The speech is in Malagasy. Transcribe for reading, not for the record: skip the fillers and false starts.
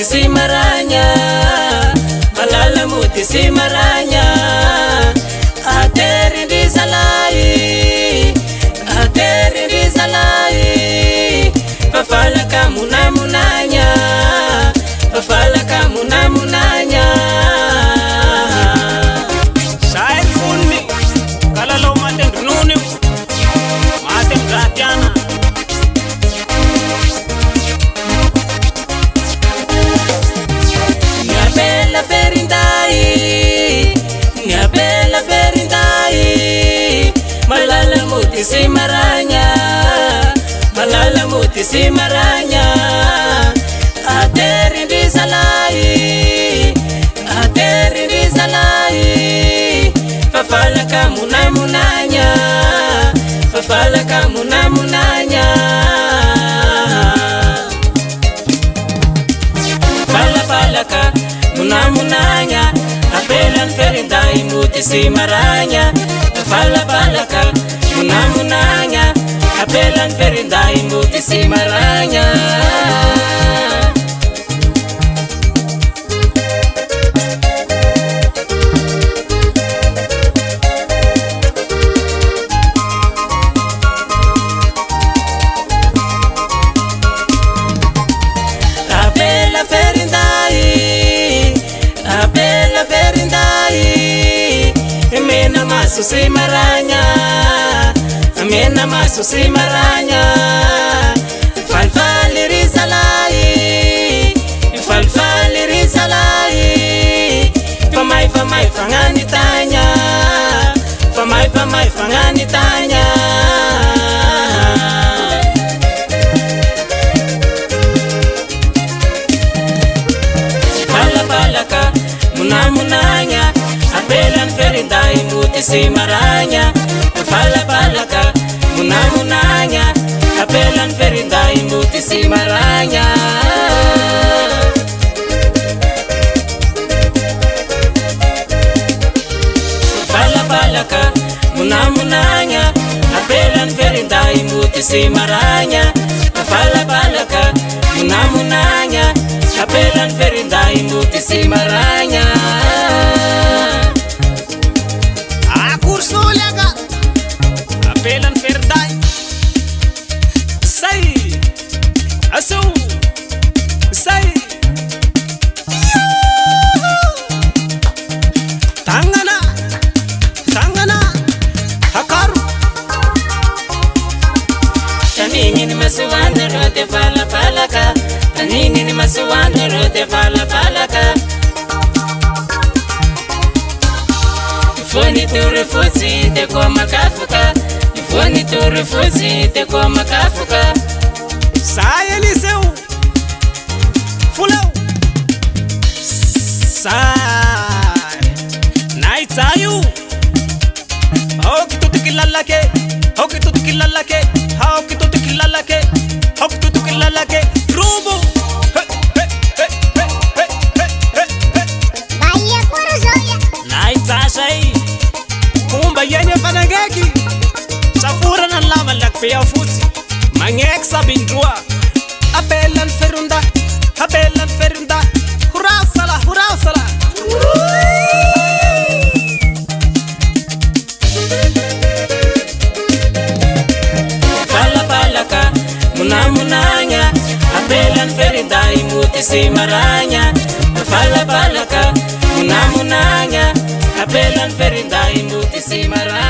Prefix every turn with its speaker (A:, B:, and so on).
A: muti si maranya, malala muti si maranya. Ateri di salai, ateri di salai. Fafala kamu namunanya, fafala kamu namunanya.
B: Shair funni, kala lo maten dununi, maten gratiana.
A: Mia bella ferindai, mia bella ferindai. Malala muti si maranya, malala muti si maranya. Ateri di salai, ateri di salai. Fafala kamu namunanya, fafala kamu namunanya. Fala fala ka munamunanya, apelan ferindai muti si maranya. Fala fala ka munamunanya, apelan ferindai muti si maranya. Abella ferindai, abella ferindai. Mena masu si maranya, mena masu si maranya. Falfali risalai, falfali risalai. Famai famai fangani tanya, famai famai fangani tanya. Fala fala ka munamunanya, apelan ferindai muti si maranya. Fala fala ka munamunanya, apelan ferindai muti si maranya. Fala fala ka munamunanya, apelan ferindai muti si maranya. Fala fala ka munamunanya, apelan ferindai muti si maranya.
B: Kurso lega, apelan ferindai. Sai, asu, sai. Tangana, tangana, hakaru.
A: Tanini ni masuwana rote fala fala ka, tanini ni masuwana rote fala fala ka. Ifoni tu refusi te kwa makafuka, ifoni tu refusi te kwa makafuka.
B: Sai Eliseu, fuleu. Sai, naitayu. How ki tu kilalake, how ki tu kilalake, how ki tu kilalake, how ki tu kilalake. Rubo.
C: Bahia Corozoia.
B: Naitasai. Kumba yenye panangeki. Safura na lama lakpea futi. Mangek sabindrua. Apelan ferunda, apelan ferunda. Hurra sala, hurra sala.
A: Fala fala ka munamunanya, apelan ferindai muti si maranya. Fala fala ka munamunanya, apelan ferindai muti si maranya.